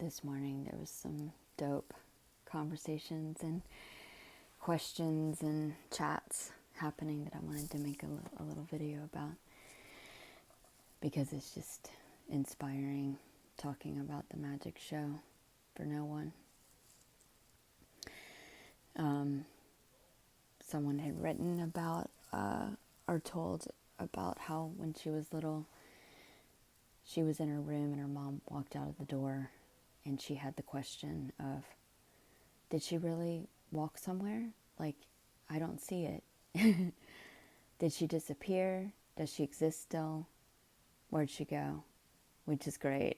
this morning. There was some dope conversations and questions and chats happening that I wanted to make a little video about, because it's just inspiring talking about the magic show for no one. Someone had written about or told about how when she was little, she was in her room and her mom walked out of the door and she had the question of, did she really walk somewhere? Like, I don't see it. Did she disappear? Does she exist still? Where'd she go? Which is great.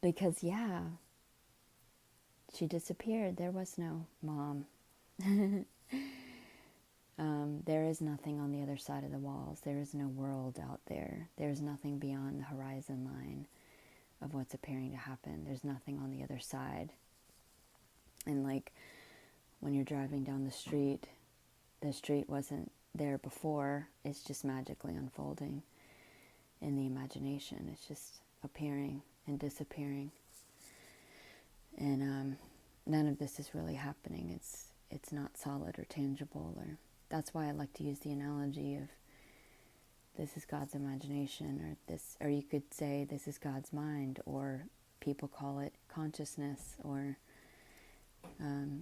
Because, yeah, she disappeared. There was no mom. There is nothing on the other side of the walls. There is no world out there. There's nothing beyond the horizon line of what's appearing to happen. There's nothing on the other side. And like when you're driving down the street wasn't there before. It's just magically unfolding in the imagination. It's just appearing and disappearing. And none of this is really happening. It's not solid or tangible. Or that's why I like to use the analogy of this is God's imagination, or you could say this is God's mind, or people call it consciousness, or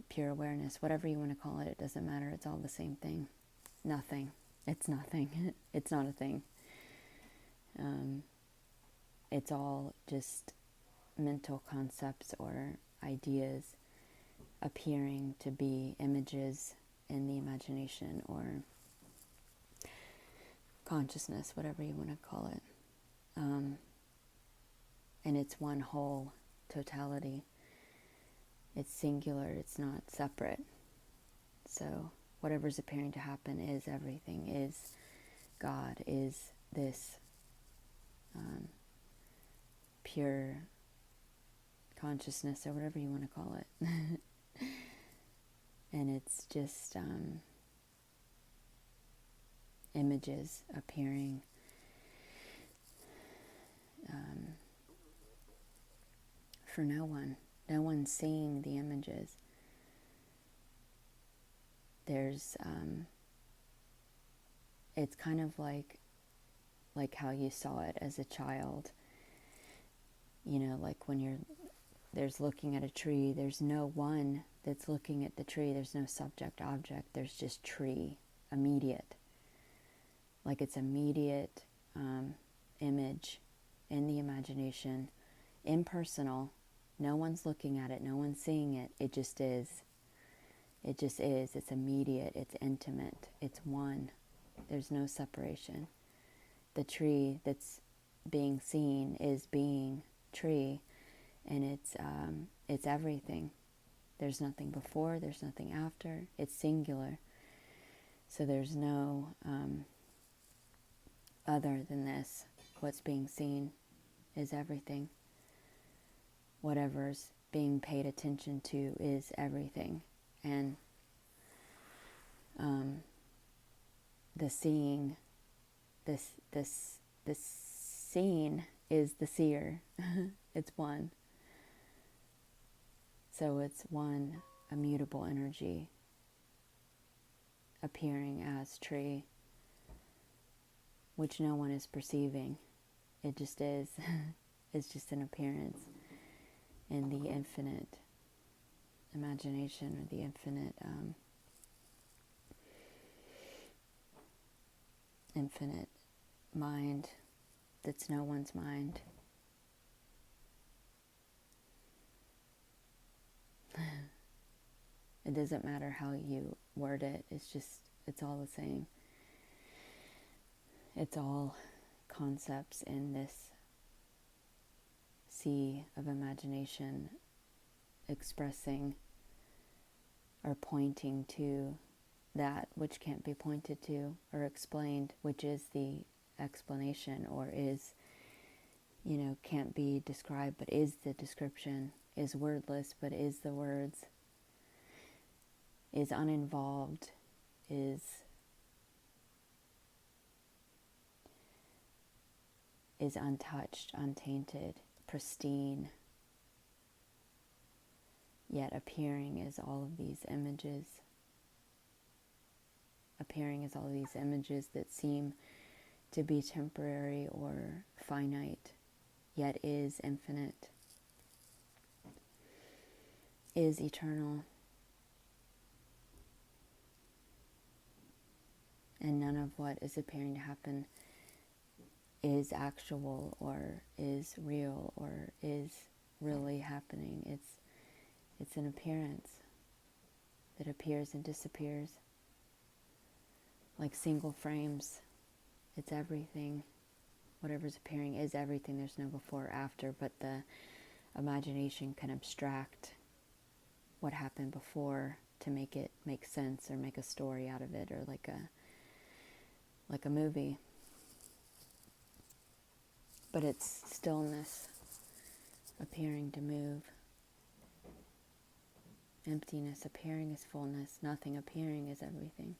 pure awareness, whatever you want to call it. It doesn't matter. It's all the same thing. Nothing. It's nothing. It's not a thing. It's all just mental concepts or ideas appearing to be images in the imagination or consciousness, whatever you want to call it. And it's one whole totality. It's singular. It's not separate. So whatever's appearing to happen is everything, is God, is this pure consciousness, or whatever you want to call it. And it's just images appearing for no one. No one's seeing the images. There's it's kind of like how you saw it as a child. You know, like when there's looking at a tree, there's no one that's looking at the tree. There's no subject, object. There's just tree, immediate. Like it's immediate image in the imagination, impersonal. No one's looking at it. No one's seeing it. It just is. It just is. It's immediate. It's intimate. It's one. There's no separation. The tree that's being seen is being tree, and it's everything. There's nothing before. There's nothing after. It's singular. So there's no other than this. What's being seen is everything. Whatever's being paid attention to is everything. And the seeing, this seen is the seer. It's one. So it's one immutable energy appearing as tree, which no one is perceiving. It just is. It's just an appearance in the infinite imagination, or the infinite infinite mind that's no one's mind. It doesn't matter how you word it. It's all the same. It's all concepts in this sea of imagination expressing or pointing to that which can't be pointed to or explained, which is the explanation, or is, can't be described but is the description, is wordless but is the words, is uninvolved, is untouched, untainted, pristine, yet appearing as all of these images. Appearing as all of these images that seem to be temporary or finite, yet is infinite, is eternal. And none of what is appearing to happen is actual or is real or is really happening. It's an appearance that appears and disappears like single frames. It's everything. Whatever's appearing is everything. There's no before or after, but the imagination can abstract what happened before to make it make sense or make a story out of it, or like a movie. But it's stillness appearing to move. Emptiness appearing as fullness. Nothing appearing as everything.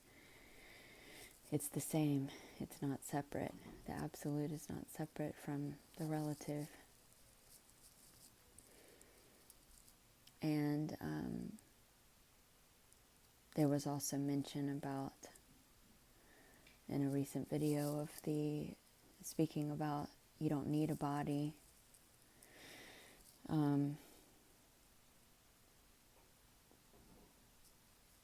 It's the same. It's not separate. The absolute is not separate from the relative. And there was also mention about, in a recent video, of speaking about you don't need a body.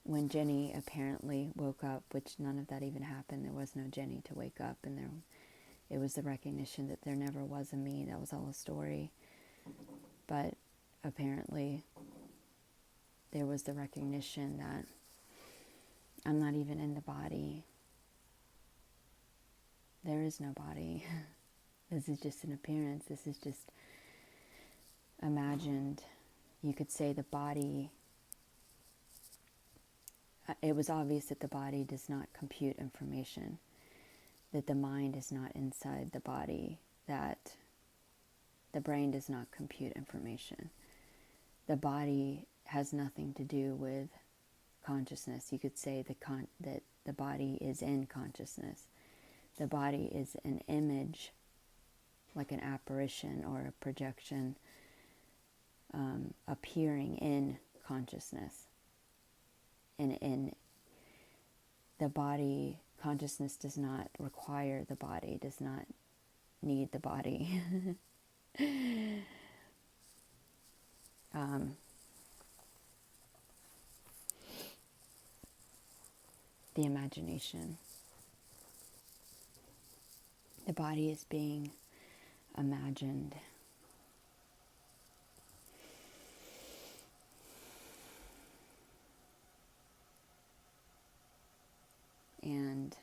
When Ginny apparently woke up, which none of that even happened, there was no Ginny to wake up, and it was the recognition that there never was a me. That was all a story. But apparently there was the recognition that I'm not even in the body. There is no body. This is just an appearance. This is just imagined. You could say the body, it was obvious that the body does not compute information, that the mind is not inside the body, that the brain does not compute information. The body has nothing to do with consciousness. You could say that the body is in consciousness. The body is an image, like an apparition or a projection, appearing in consciousness. And in the body, consciousness does not require the body, does not need the body. The imagination. The body is being imagined. And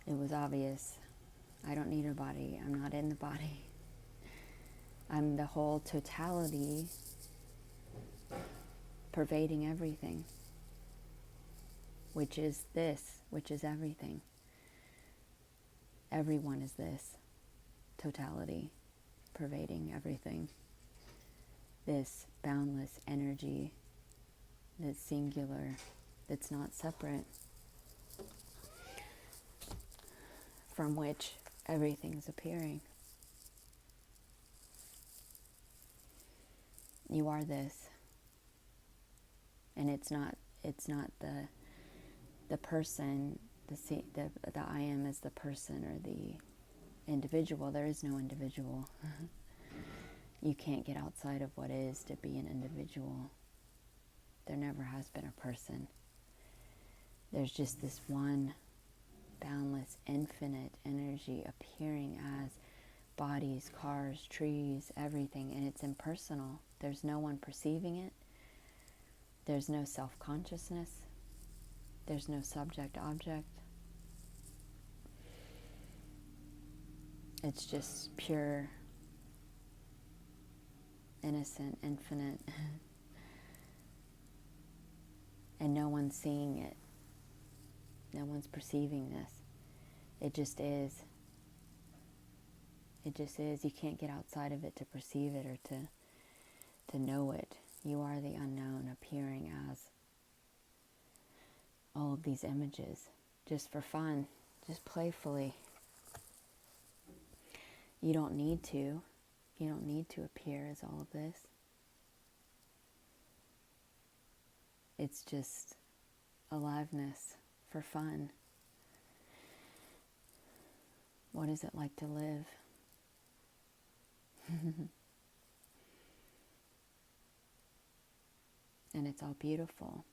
it was obvious, I don't need a body. I'm not in the body. I'm the whole totality pervading everything, which is this, which is everything. Everyone is this totality pervading everything. This boundless energy that's singular, that's not separate, from which everything's appearing. You are this. And it's not the person, the I am as the person or the individual. There is no individual. You can't get outside of what is to be an individual. There never has been a person. There's just this one boundless, infinite energy appearing as bodies, cars, trees, everything, and it's impersonal. There's no one perceiving it. There's no self-consciousness. There's no subject-object. It's just pure, innocent, infinite. And no one's seeing it. No one's perceiving this. It just is. It just is. You can't get outside of it to perceive it or to know it. You are the unknown appearing as all of these images, just for fun, just playfully. You don't need to. You don't need to appear as all of this. It's just aliveness for fun. What is it like to live? And it's all beautiful.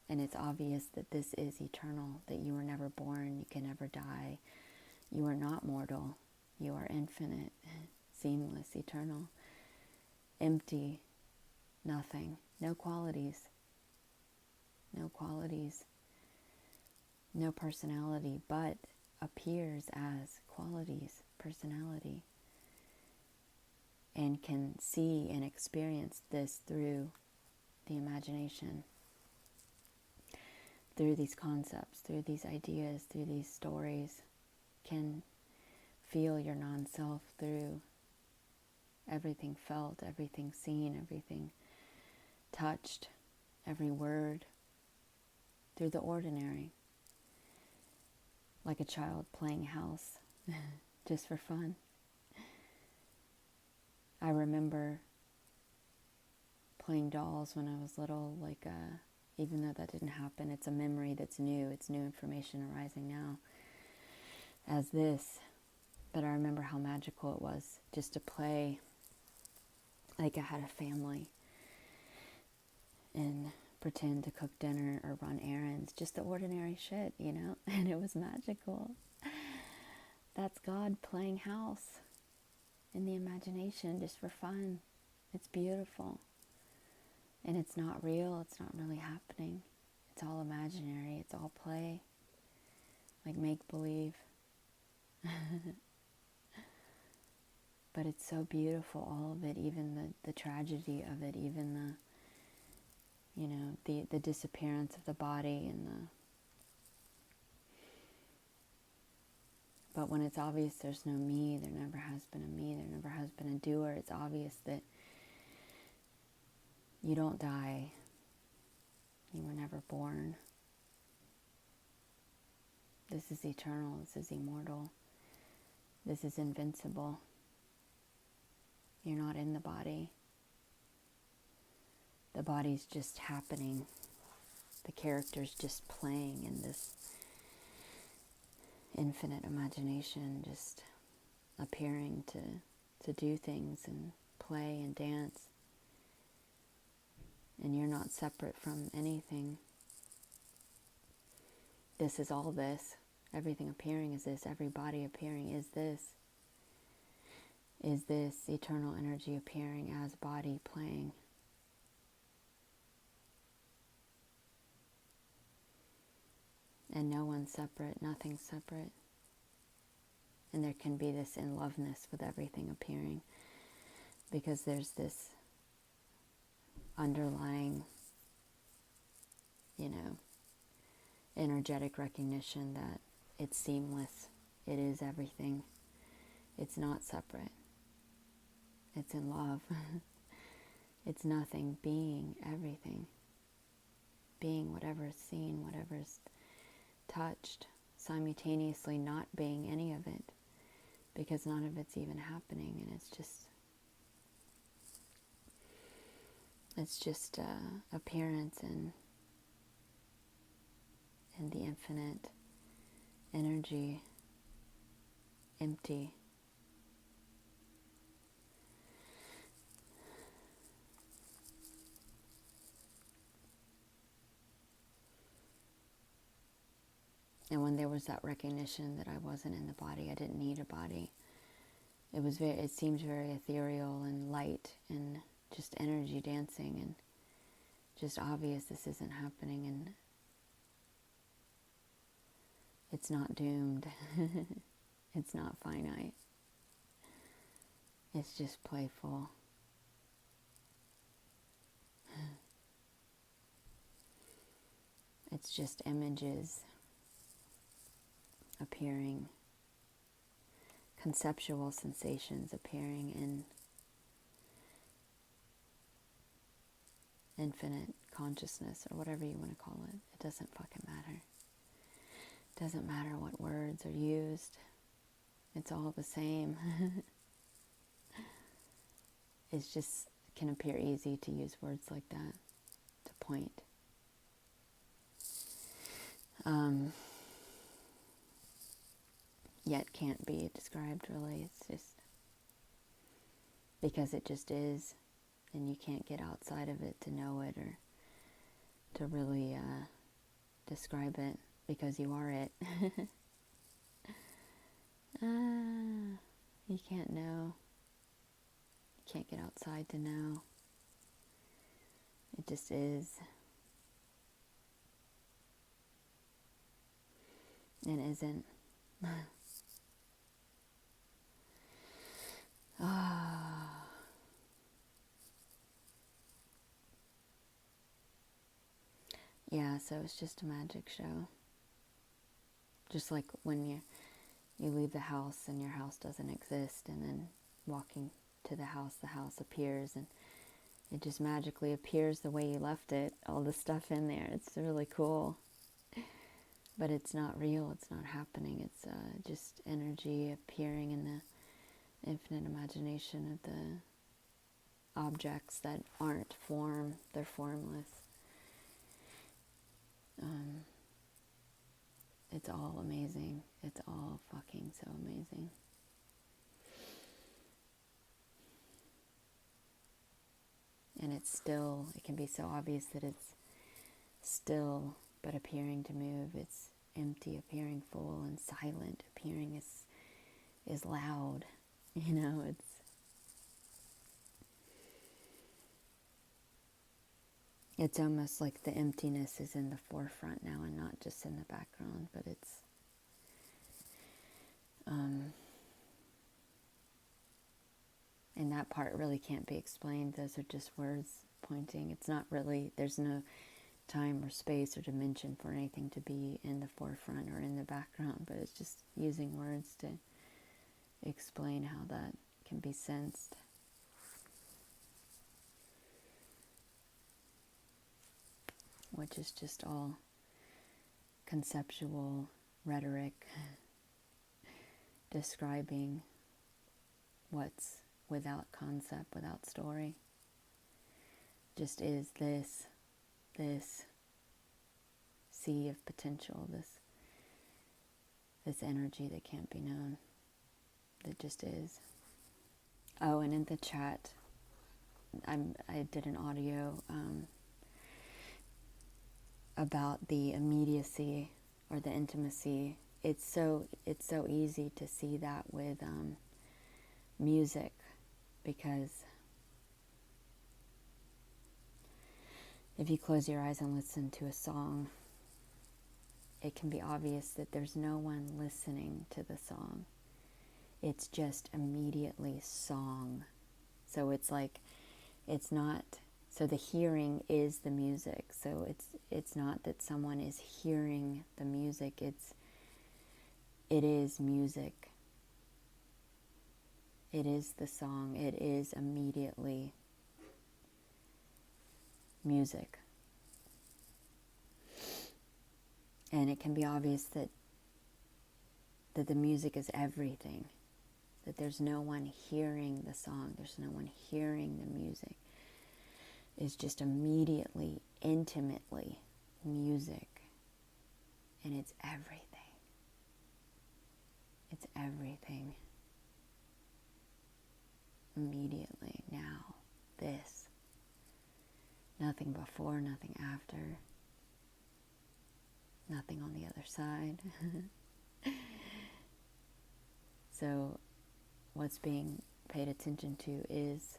And it's obvious that this is eternal, that you were never born, you can never die. You are not mortal. You are infinite, seamless, eternal, empty, nothing, no qualities, no qualities, no personality, but appears as qualities, personality, and can see and experience this through the imagination, through these concepts, through these ideas, through these stories, can feel your non-self through everything felt, everything seen, everything touched, every word, through the ordinary, like a child playing house, just for fun. I remember playing dolls when I was little, even though that didn't happen, it's a memory that's new, it's new information arising now as this, but I remember how magical it was just to play like I had a family and pretend to cook dinner or run errands, just the ordinary shit, and it was magical. That's God playing house in the imagination just for fun. It's beautiful. And it's not real, it's not really happening. It's all imaginary, it's all play, like make-believe. But it's so beautiful, all of it, even the tragedy of it, even the disappearance of the body but when it's obvious there's no me, there never has been a me, there never has been a doer, it's obvious that you don't die, you were never born. This is eternal, this is immortal, this is invincible. You're not in the body. The body's just happening. The character's just playing in this infinite imagination, just appearing to do things and play and dance. And you're not separate from anything. This is all this. Everything appearing is this. Every body appearing is this. Is this eternal energy appearing as body playing. And no one's separate, nothing's separate. And there can be this in loveness with everything appearing, because there's this underlying, energetic recognition that it's seamless, it is everything, it's not separate, it's in love, it's nothing being everything, being whatever is seen, whatever is touched, simultaneously not being any of it, because none of it's even happening, and it's just appearance and the infinite energy, empty. And when there was that recognition that I wasn't in the body, I didn't need a body, it seemed very ethereal and light and just energy dancing and just obvious this isn't happening, and it's not doomed. It's not finite. It's just playful. It's just images appearing, conceptual sensations appearing in infinite consciousness, or whatever you want to call it. It doesn't fucking matter. It doesn't matter what words are used. It's all the same. It's just can appear easy to use words like that to point yet can't be described really. It's just because it just is, and you can't get outside of it to know it or to really describe it, because you are it. You can't know. You can't get outside to know. It just is. And isn't. Yeah, so it's just a magic show. Just like when you leave the house and your house doesn't exist, and then walking to the house appears, and it just magically appears the way you left it, all the stuff in there. It's really cool. But it's not real, it's not happening. It's just energy appearing in the infinite imagination of the objects that aren't form, they're formless. It's all amazing. It's all fucking so amazing. And it's still, it can be so obvious that it's still, but appearing to move. It's empty, appearing full, and silent, appearing is loud. You know, it's almost like the emptiness is in the forefront now and not just in the background, but it's and that part really can't be explained. Those are just words pointing. It's not really, there's no time or space or dimension for anything to be in the forefront or in the background, but it's just using words to explain how that can be sensed. Which is just all conceptual rhetoric describing what's without concept, without story. Just is this sea of potential, this energy that can't be known, that just is. Oh, and in the chat, I did an audio about the immediacy or the intimacy. It's so easy to see that with music, because if you close your eyes and listen to a song, it can be obvious that there's no one listening to the song. It's just immediately song. So it's like, it's not, so the hearing is the music. So it's not that someone is hearing the music, it is music. It is the song. It is immediately music. And it can be obvious that the music is everything. That there's no one hearing the song. There's no one hearing the music. It's just immediately, intimately music. And it's everything. It's everything. Immediately, now, this. Nothing before, nothing after. Nothing on the other side. So, what's being paid attention to is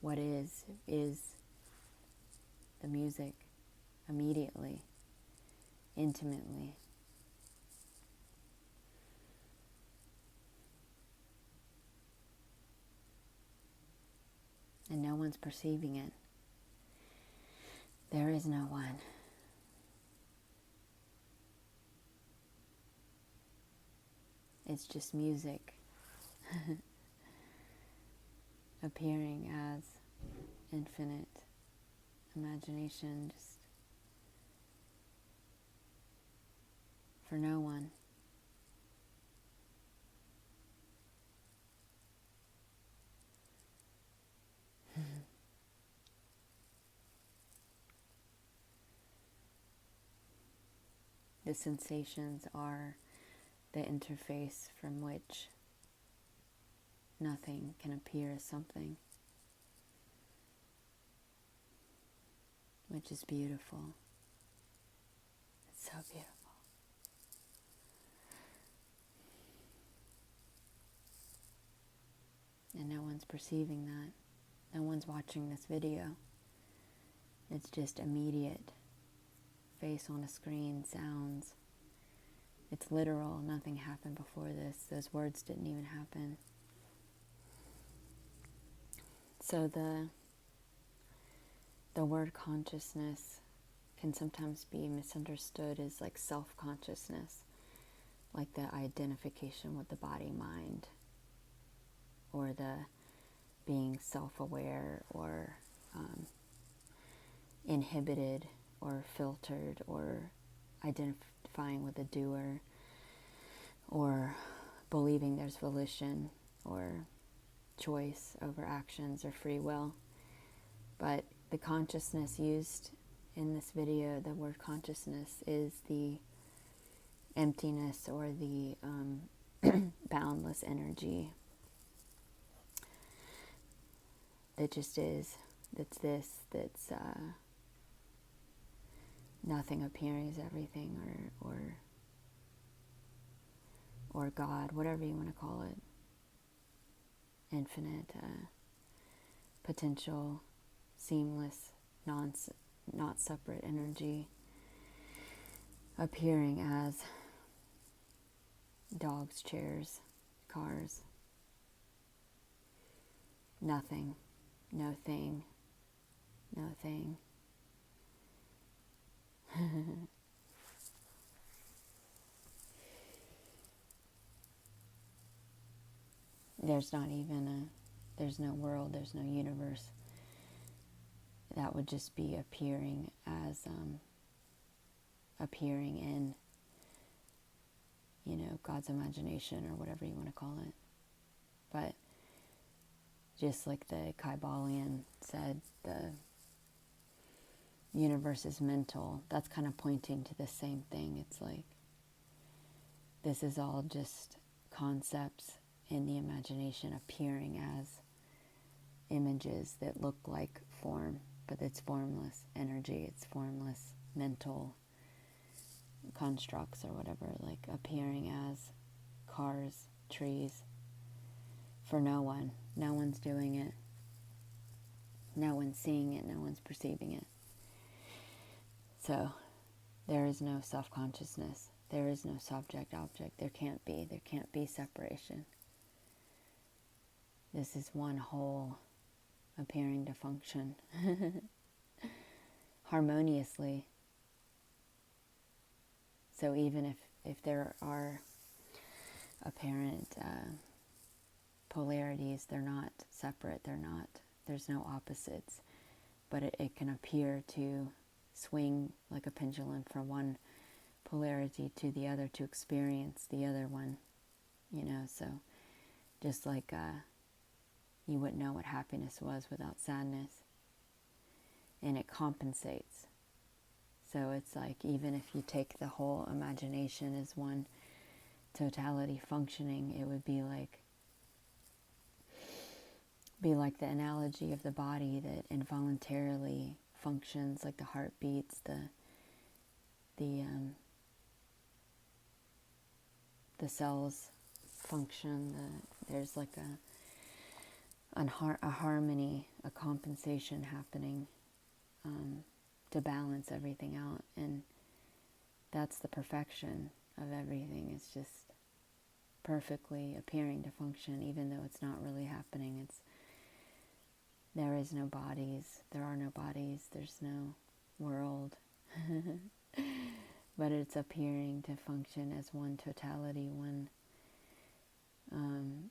what is the music immediately, intimately. And no one's perceiving it. There is no one. It's just music appearing as infinite imagination, just for no one. The sensations are the interface from which nothing can appear as something, which is beautiful. It's so beautiful. And no one's perceiving that. No one's watching this video. It's just immediate. Face on a screen, sounds. It's literal. Nothing happened before this. Those words didn't even happen. So the word consciousness can sometimes be misunderstood as like self-consciousness, like the identification with the body, mind, or the being self-aware or inhibited or filtered or identifying with a doer or believing there's volition or choice over actions or free will. But the consciousness used in this video, the word consciousness, is the emptiness or the boundless energy that just is, that's nothing appearing as everything, or God, whatever you want to call it. Infinite, potential, seamless, not separate energy appearing as dogs, chairs, cars, nothing, no thing, no thing. There's not even there's no world, there's no universe. That would just be appearing as, appearing in, God's imagination or whatever you want to call it. But just like the Kybalion said, the universe is mental. That's kind of pointing to the same thing. It's like, this is all just concepts in the imagination appearing as images that look like form, but it's formless energy, it's formless mental constructs or whatever, like appearing as cars, trees, for no one. No one's doing it. No one's seeing it. No one's perceiving it. So there is no self-consciousness. There is no subject-object. There can't be. There can't be separation. This is one whole appearing to function harmoniously. So even if there are apparent polarities, they're not separate, there's no opposites, but it can appear to swing like a pendulum from one polarity to the other to experience the other one, so just like you wouldn't know what happiness was without sadness, and it compensates. So it's like, even if you take the whole imagination as one totality functioning, it would be like the analogy of the body that involuntarily functions, like the heart beats, the cells function, there's like a harmony, a compensation happening to balance everything out. And that's the perfection of everything. It's just perfectly appearing to function, even though it's not really happening. There is no bodies, there are no bodies, there's no world. But it's appearing to function as one totality, one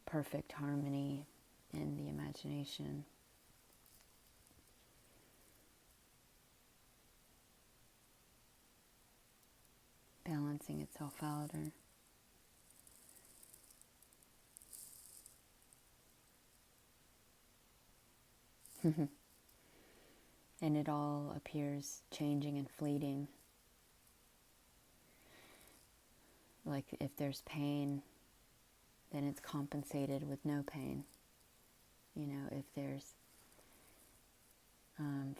perfect harmony in the imagination. Balancing itself out, and it all appears changing and fleeting. Like if there's pain, then it's compensated with no pain. If there's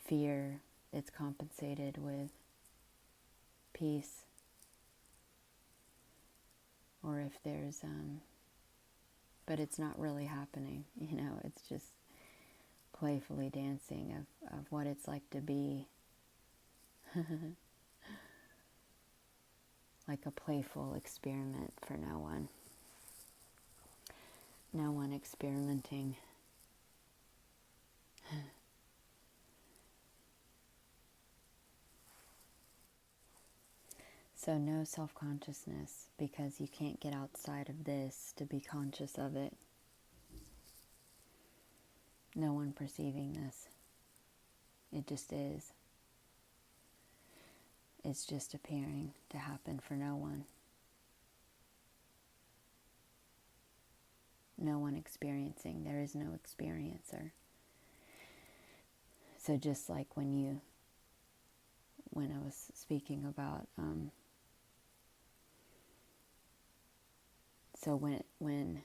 fear, it's compensated with peace. Or if there's, but it's not really happening, it's just playfully dancing of what it's like to be. Like a playful experiment for no one. No one experimenting. So no self-consciousness, because you can't get outside of this to be conscious of it. No one perceiving this. It just is. It's just appearing to happen for no one. No one experiencing. There is no experiencer. So just like when I was speaking about, so when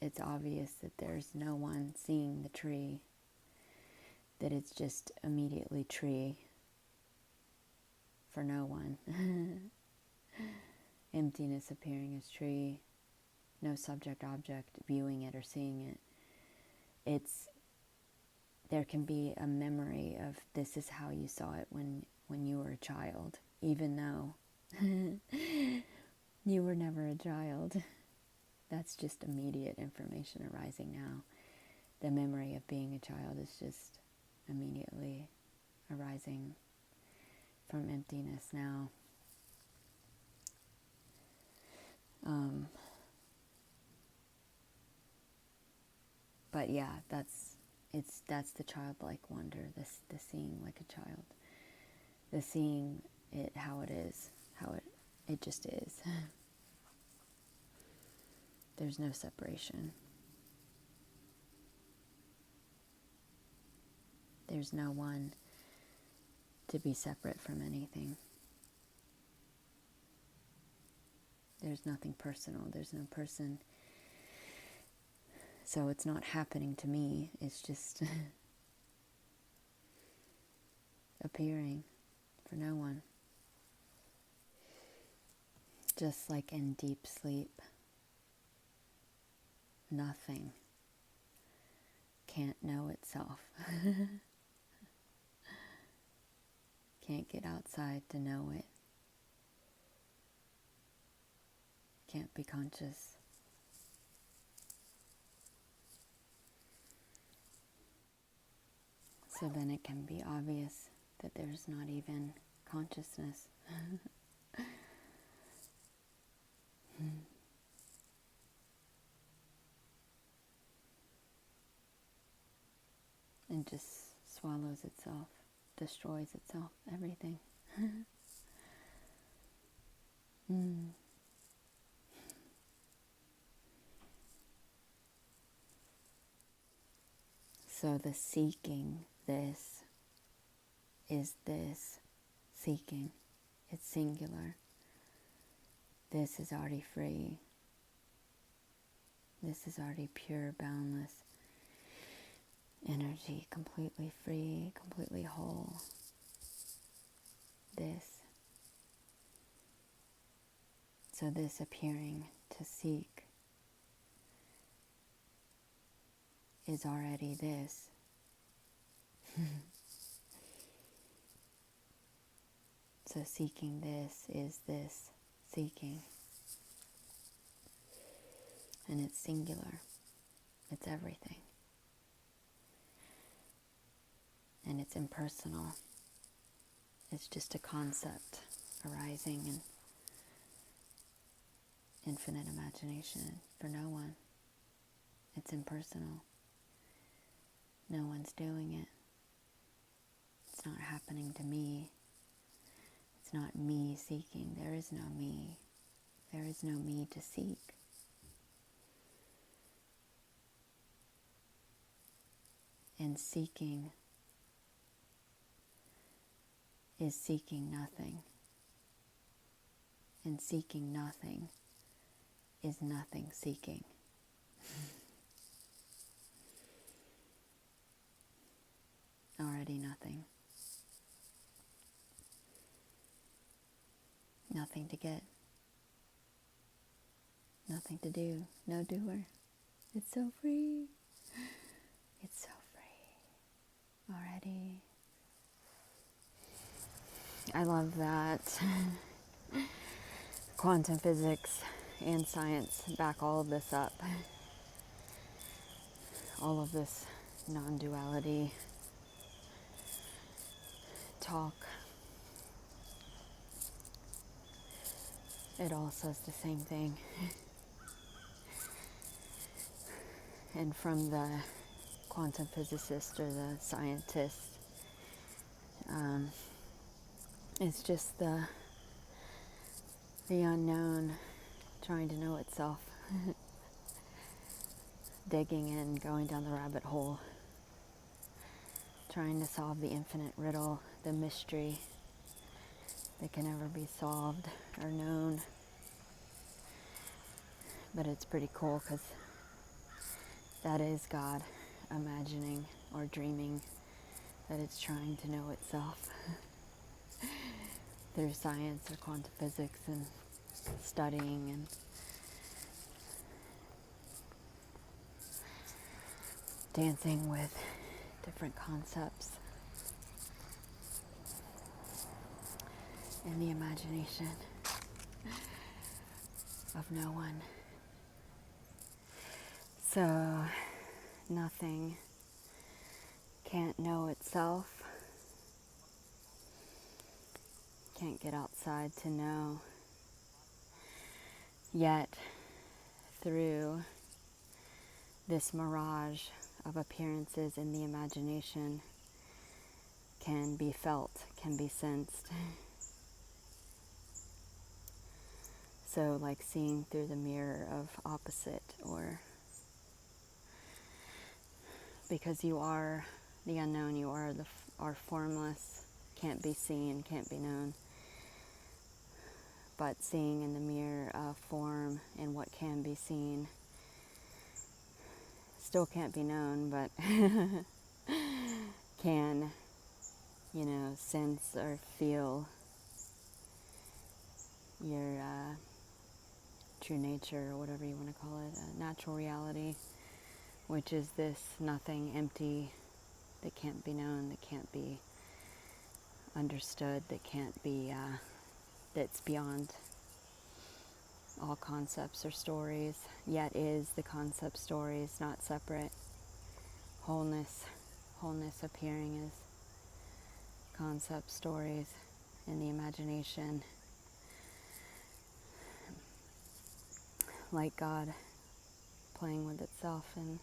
it's obvious that there's no one seeing the tree, that it's just immediately tree for no one. Emptiness appearing as tree, no subject-object viewing it or seeing it. There can be a memory of this is how you saw it when you were a child, even though you were never a child. That's just immediate information arising now. The memory of being a child is just immediately arising from emptiness now. But yeah, that's the childlike wonder, the seeing like a child, the seeing it how it is, how it just is. There's no separation. There's no one to be separate from anything. There's nothing personal. There's no person. So it's not happening to me. It's just appearing for no one. Just like in deep sleep, nothing can't know itself. Can't get outside to know it. Can't be conscious. So then it can be obvious that there's not even consciousness. And just swallows itself, destroys itself, everything. So the seeking this is this seeking. It's singular. This is already free. This is already pure, boundless energy, completely free, completely whole. This. So this appearing to seek is already this. So seeking this is this seeking. And it's singular. It's everything. And it's impersonal. It's just a concept arising in infinite imagination for no one. It's impersonal. No one's doing it. It's not happening to me. It's not me seeking. There is no me. There is no me to seek. And seeking is seeking nothing. And seeking nothing is nothing seeking. Already nothing. Nothing to get. Nothing to do. No doer. It's so free. It's so free. Already. I love that quantum physics and science back all of this up. All of this non-duality talk. It all says the same thing. And from the quantum physicist or the scientist, it's just the unknown trying to know itself. Digging in, going down the rabbit hole, trying to solve the infinite riddle, the mystery that can never be solved or known. But it's pretty cool because that is God imagining or dreaming that it's trying to know itself through science or quantum physics and studying and dancing with different concepts in the imagination of no one. So nothing can't know itself, can't get outside to know, yet through this mirage of appearances in the imagination can be felt, can be sensed. So like seeing through the mirror of opposite, or because you are the unknown, you are formless, can't be seen, can't be known. But seeing in the mirror of form and what can be seen still can't be known, but can, sense or feel your true nature, or whatever you want to call it, natural reality, which is this nothing, empty, that can't be known, that can't be understood, that can't be, that's beyond all concepts or stories, yet is the concept stories, not separate. Wholeness appearing as concept stories in the imagination, like God playing with itself in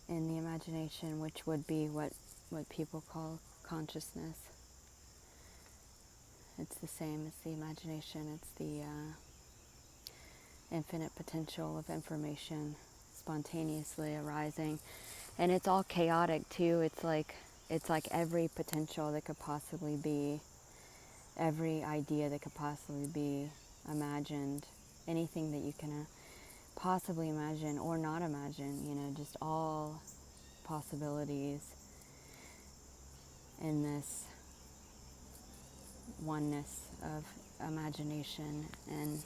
the imagination, which would be what people call consciousness. It's the same as the imagination. It's the infinite potential of information spontaneously arising, and it's all chaotic too. It's like every potential that could possibly be, every idea that could possibly be imagined, anything that you can possibly imagine or not imagine, just all possibilities in this oneness of imagination and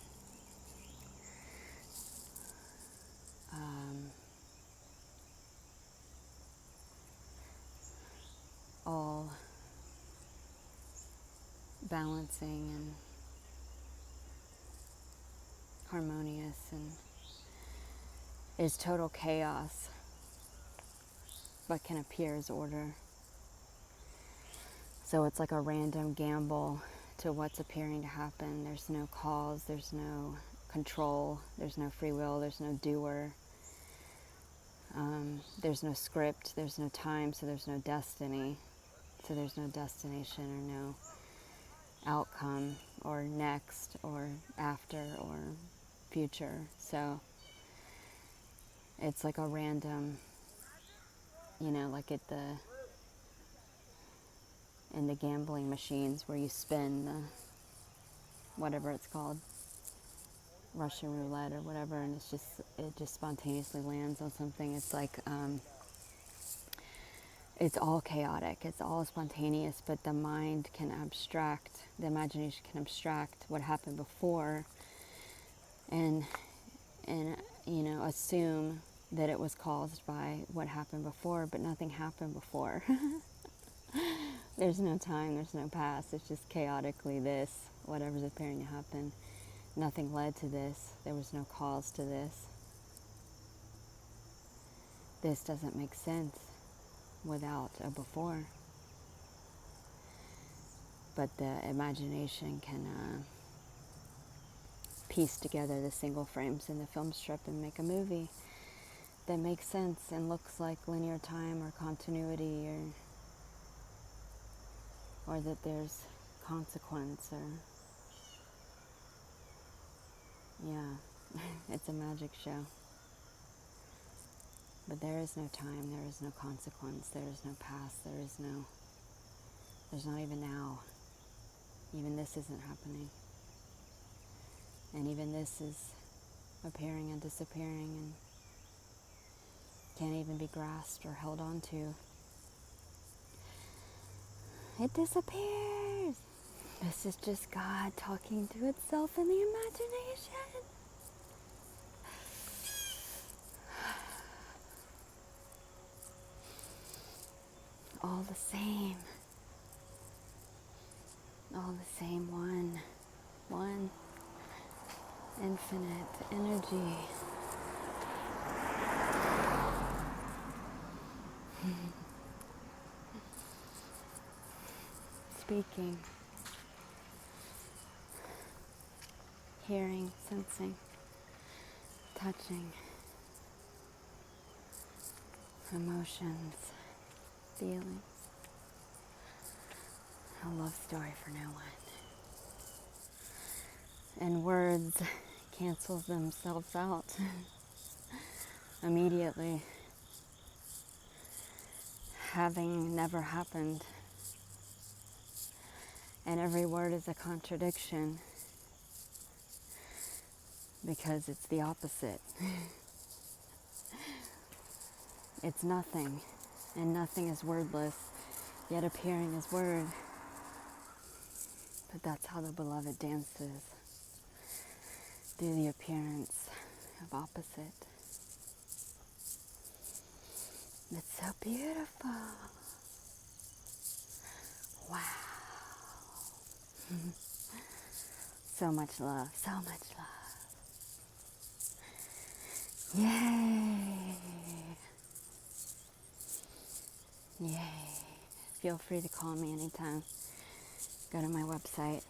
all balancing and harmonious, and is total chaos but can appear as order. So it's like a random gamble to what's appearing to happen. There's no cause, there's no control, there's no free will, there's no doer, there's no script, there's no time, so there's no destiny. So there's no destination or no outcome or next or after or future. So it's like a random, like in the gambling machines where you spin whatever it's called, Russian roulette or whatever, and it just spontaneously lands on something. It's like, it's all chaotic, it's all spontaneous, but the mind can abstract, the imagination can abstract what happened before and assume that it was caused by what happened before, but nothing happened before. There's no time, there's no past, it's just chaotically this, whatever's appearing to happen. Nothing led to this, there was no cause to this. This doesn't make sense without a before. But the imagination can piece together the single frames in the film strip and make a movie that makes sense and looks like linear time or continuity, or that there's consequence, or yeah, it's a magic show. But there is no time, there is no consequence, there is no past, there's not even now. Even this isn't happening. And even this is appearing and disappearing and can't even be grasped or held on to. It disappears. This is just God talking to itself in the imagination. All the same. All the same one infinite energy. Speaking, hearing, sensing, touching, emotions, feelings. A love story for no one. And words cancel themselves out immediately, having never happened. And every word is a contradiction because it's the opposite. It's nothing, and nothing is wordless, yet appearing as word. But that's how the beloved dances, through the appearance of opposite. It's so beautiful. Wow. So much love, so much love. Yay. Yay. Feel free to call me anytime. Go to my website.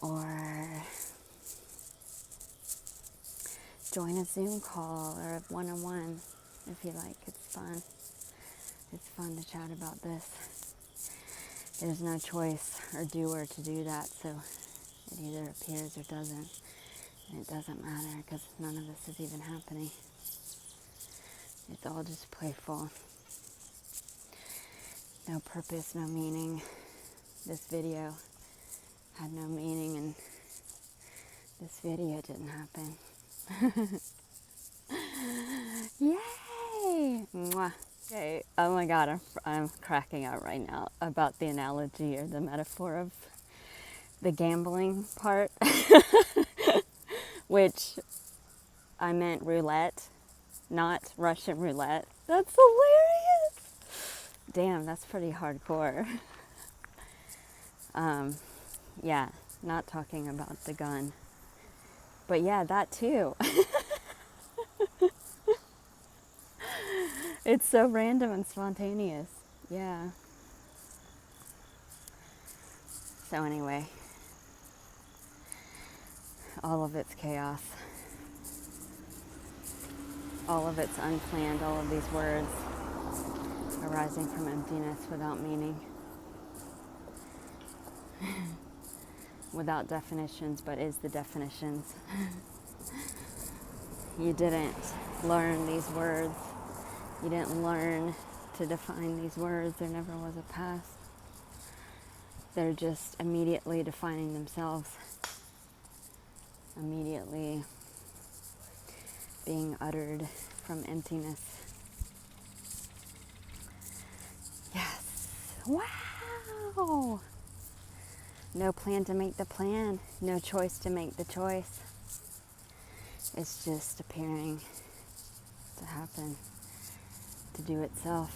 Or join a Zoom call or a one-on-one if you like. It's fun. It's fun to chat about this. There's no choice or doer to do that, so it either appears or doesn't. And it doesn't matter because none of this is even happening. It's all just playful. No purpose, no meaning. This video had no meaning and this video didn't happen. Yay! Mwah. Okay. Oh my God, I'm cracking out right now about the analogy or the metaphor of the gambling part, which I meant roulette, not Russian roulette. That's hilarious. Damn, that's pretty hardcore. Yeah, not talking about the gun. But yeah, that too. It's so random and spontaneous. Yeah. So anyway, all of it's chaos. All of it's unplanned, all of these words arising from emptiness without meaning. Without definitions, but is the definitions. You didn't learn these words. You didn't learn to define these words. There never was a past. They're just immediately defining themselves, immediately being uttered from emptiness. Yes. Wow. No plan to make the plan. No choice to make the choice. It's just appearing to happen, to do itself.